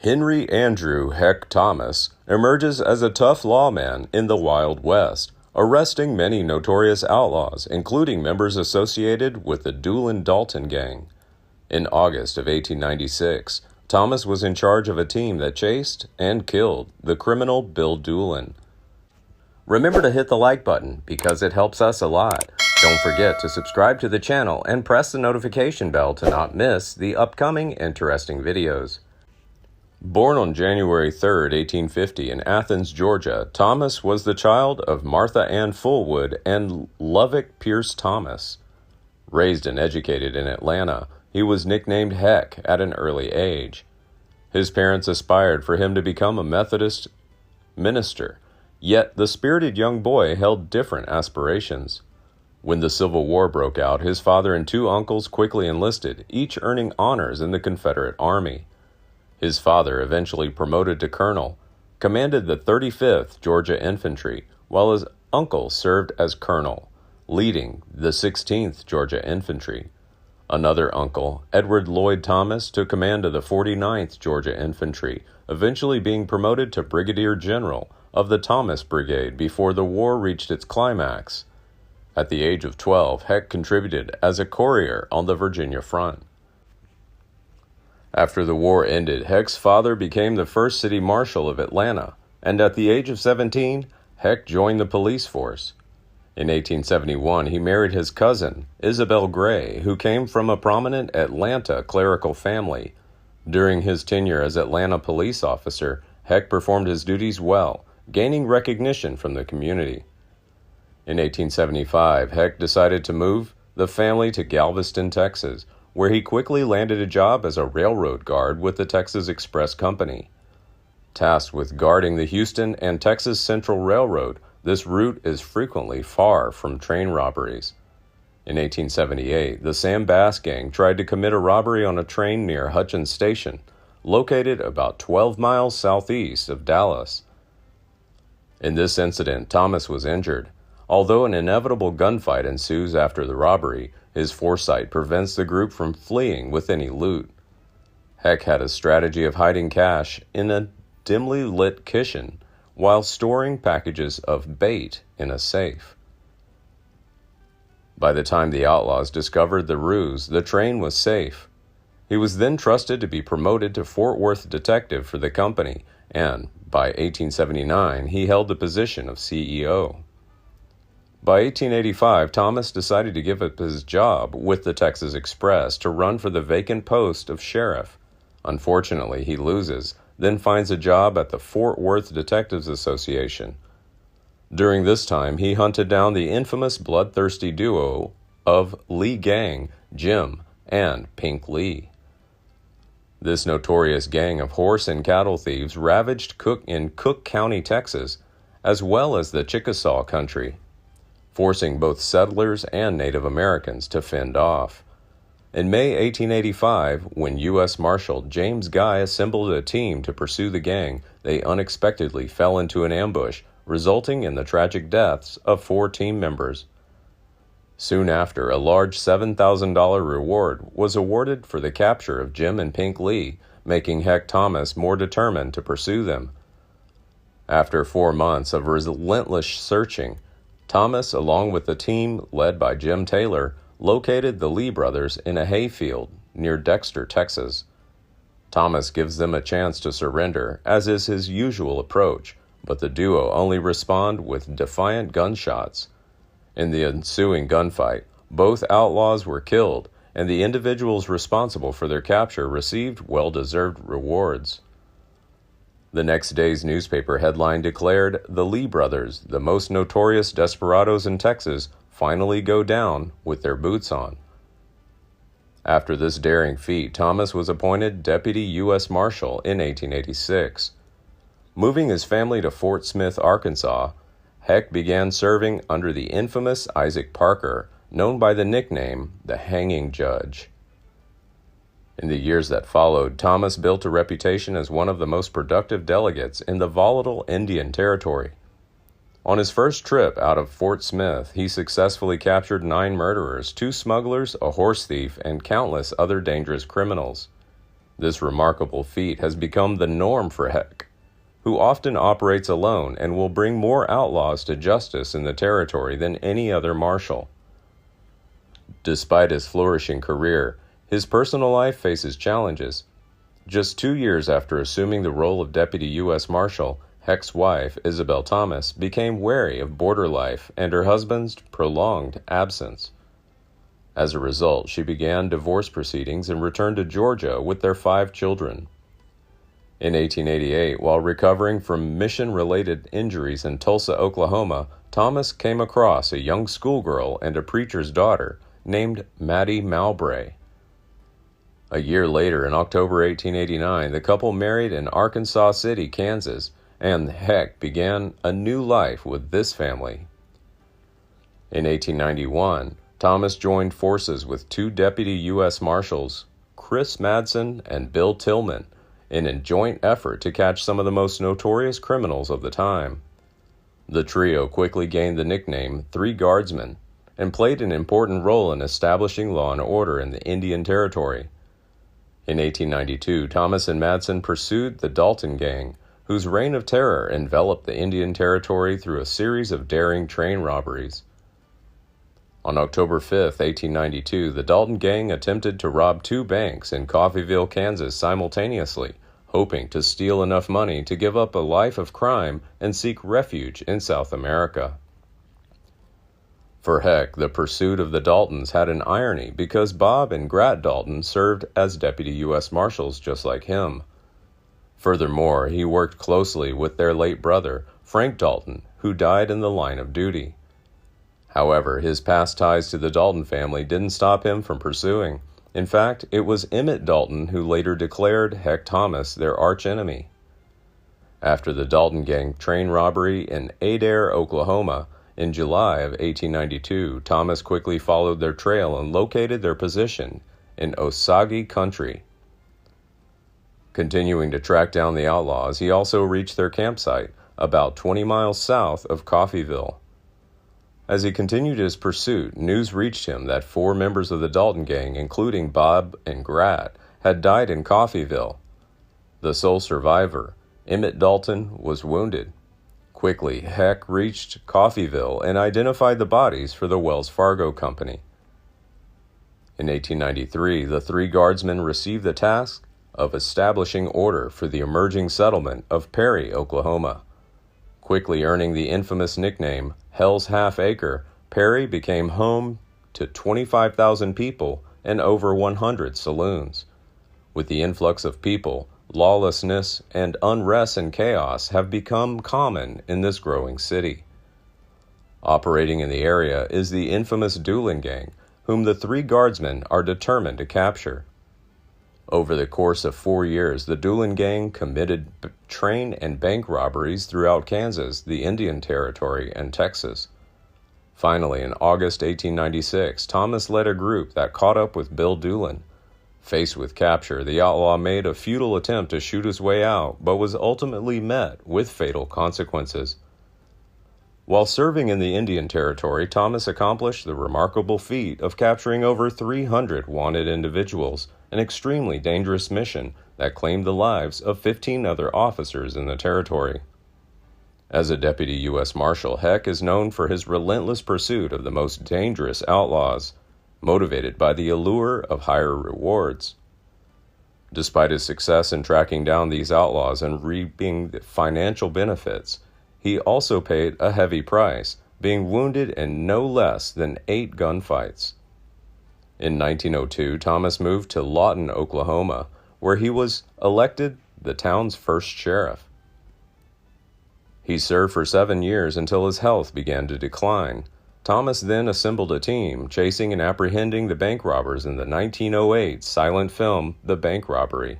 Henry Andrew Heck Thomas emerges as a tough lawman in the Wild West, arresting many notorious outlaws, including members associated with the Doolin Dalton Gang. In August of 1896, Thomas was in charge of a team that chased and killed the criminal Bill Doolin. Remember to hit the like button because it helps us a lot. Don't forget to subscribe to the channel and press the notification bell to not miss the upcoming interesting videos. Born on January 3, 1850 in Athens, Georgia, Thomas was the child of Martha Ann Fullwood and Lovick Pierce Thomas. Raised and educated in Atlanta, he was nicknamed Heck at an early age. His parents aspired for him to become a Methodist minister, yet the spirited young boy held different aspirations. When the Civil War broke out, his father and two uncles quickly enlisted, each earning honors in the Confederate Army. His father, eventually promoted to colonel, commanded the 35th Georgia Infantry, while his uncle served as colonel, leading the 16th Georgia Infantry. Another uncle, Edward Lloyd Thomas, took command of the 49th Georgia Infantry, eventually being promoted to Brigadier General of the Thomas Brigade before the war reached its climax. At the age of 12, Heck contributed as a courier on the Virginia front. After the war ended, Heck's father became the first city marshal of Atlanta, and at the age of 17, Heck joined the police force. In 1871, he married his cousin, Isabel Gray, who came from a prominent Atlanta clerical family. During his tenure as Atlanta police officer, Heck performed his duties well, gaining recognition from the community. In 1875, Heck decided to move the family to Galveston, Texas, where he quickly landed a job as a railroad guard with the Texas Express Company. Tasked with guarding the Houston and Texas Central Railroad, this route is frequently far from train robberies. In 1878, the Sam Bass Gang tried to commit a robbery on a train near Hutchins Station, located about 12 miles southeast of Dallas. In this incident, Thomas was injured. Although an inevitable gunfight ensues after the robbery, his foresight prevents the group from fleeing with any loot. Heck had a strategy of hiding cash in a dimly lit kitchen while storing packages of bait in a safe. By the time the outlaws discovered the ruse, the train was safe. He was then trusted to be promoted to Fort Worth detective for the company, and by 1879 he held the position of CEO. By 1885, Thomas decided to give up his job with the Texas Express to run for the vacant post of sheriff. Unfortunately, he loses, then finds a job at the Fort Worth Detectives Association. During this time, he hunted down the infamous bloodthirsty duo of Lee Gang, Jim and Pink Lee. This notorious gang of horse and cattle thieves ravaged Cook County, Texas, as well as the Chickasaw country, forcing both settlers and Native Americans to fend off. In May 1885, when U.S. Marshal James Guy assembled a team to pursue the gang, they unexpectedly fell into an ambush, resulting in the tragic deaths of 4 team members. Soon after, a large $7,000 reward was awarded for the capture of Jim and Pink Lee, making Heck Thomas more determined to pursue them. After 4 months of relentless searching, Thomas, along with the team led by Jim Taylor, located the Lee brothers in a hayfield near Dexter, Texas. Thomas gives them a chance to surrender, as is his usual approach, but the duo only respond with defiant gunshots. In the ensuing gunfight, both outlaws were killed, and the individuals responsible for their capture received well-deserved rewards. The next day's newspaper headline declared, "The Lee brothers, the most notorious desperados in Texas, finally go down with their boots on." After this daring feat, Thomas was appointed Deputy U.S. Marshal in 1886. Moving his family to Fort Smith, Arkansas, Heck began serving under the infamous Isaac Parker, known by the nickname the Hanging Judge. In the years that followed, Thomas built a reputation as one of the most productive delegates in the volatile Indian Territory. On his first trip out of Fort Smith, he successfully captured 9 murderers, 2 smugglers, a horse thief, and countless other dangerous criminals. This remarkable feat has become the norm for Heck, who often operates alone and will bring more outlaws to justice in the territory than any other marshal. Despite his flourishing career, his personal life faces challenges. Just 2 years after assuming the role of Deputy U.S. Marshal, Heck's wife, Isabel Thomas, became wary of border life and her husband's prolonged absence. As a result, she began divorce proceedings and returned to Georgia with their 5 children. In 1888, while recovering from mission-related injuries in Tulsa, Oklahoma, Thomas came across a young schoolgirl and a preacher's daughter named Maddie Mowbray. A year later, in October 1889, the couple married in Arkansas City, Kansas, and Heck began a new life with this family. In 1891, Thomas joined forces with 2 deputy U.S. Marshals, Chris Madsen and Bill Tillman, in a joint effort to catch some of the most notorious criminals of the time. The trio quickly gained the nickname Three Guardsmen and played an important role in establishing law and order in the Indian Territory. In 1892, Thomas and Madsen pursued the Dalton Gang, whose reign of terror enveloped the Indian Territory through a series of daring train robberies. On October 5, 1892, the Dalton Gang attempted to rob 2 banks in Coffeyville, Kansas simultaneously, hoping to steal enough money to give up a life of crime and seek refuge in South America. For Heck, the pursuit of the Daltons had an irony because Bob and Grat Dalton served as deputy U.S. Marshals just like him. Furthermore, he worked closely with their late brother, Frank Dalton, who died in the line of duty. However, his past ties to the Dalton family didn't stop him from pursuing. In fact, it was Emmett Dalton who later declared Heck Thomas their archenemy. After the Dalton Gang train robbery in Adair, Oklahoma, in July of 1892, Thomas quickly followed their trail and located their position in Osage Country. Continuing to track down the outlaws, he also reached their campsite, about 20 miles south of Coffeyville. As he continued his pursuit, news reached him that 4 members of the Dalton Gang, including Bob and Grat, had died in Coffeyville. The sole survivor, Emmett Dalton, was wounded. Quickly, Heck reached Coffeyville and identified the bodies for the Wells Fargo Company. In 1893, the 3 Guardsmen received the task of establishing order for the emerging settlement of Perry, Oklahoma. Quickly earning the infamous nickname Hell's Half Acre, Perry became home to 25,000 people and over 100 saloons. With the influx of people, lawlessness and unrest and chaos have become common in this growing city. Operating in the area is the infamous Doolin Gang, whom the 3 Guardsmen are determined to capture. Over the course of 4 years, the Doolin Gang committed train and bank robberies throughout Kansas, the Indian Territory, and Texas. Finally, in August 1896, Thomas led a group that caught up with Bill Doolin. Faced with capture, the outlaw made a futile attempt to shoot his way out, but was ultimately met with fatal consequences. While serving in the Indian Territory, Thomas accomplished the remarkable feat of capturing over 300 wanted individuals, an extremely dangerous mission that claimed the lives of 15 other officers in the territory. As a deputy U.S. Marshal, Heck is known for his relentless pursuit of the most dangerous outlaws, motivated by the allure of higher rewards. Despite his success in tracking down these outlaws and reaping the financial benefits, he also paid a heavy price, being wounded in no less than 8 gunfights. In 1902, Thomas moved to Lawton, Oklahoma, where he was elected the town's first sheriff. He served for 7 years until his health began to decline. Thomas then assembled a team, chasing and apprehending the bank robbers in the 1908 silent film The Bank Robbery.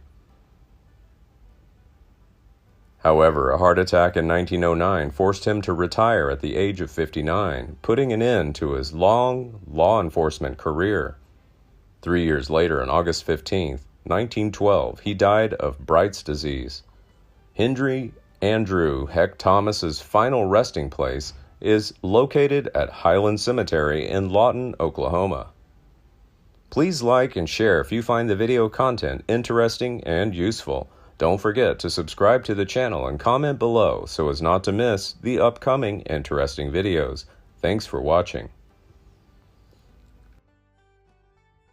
However, a heart attack in 1909 forced him to retire at the age of 59, putting an end to his long law enforcement career. 3 years later, on August 15, 1912, he died of Bright's disease. Henry Andrew Heck Thomas's final resting place is located at Highland Cemetery in Lawton, Oklahoma. Please like and share if you find the video content interesting and useful. Don't forget to subscribe to the channel and comment below so as not to miss the upcoming interesting videos. Thanks for watching.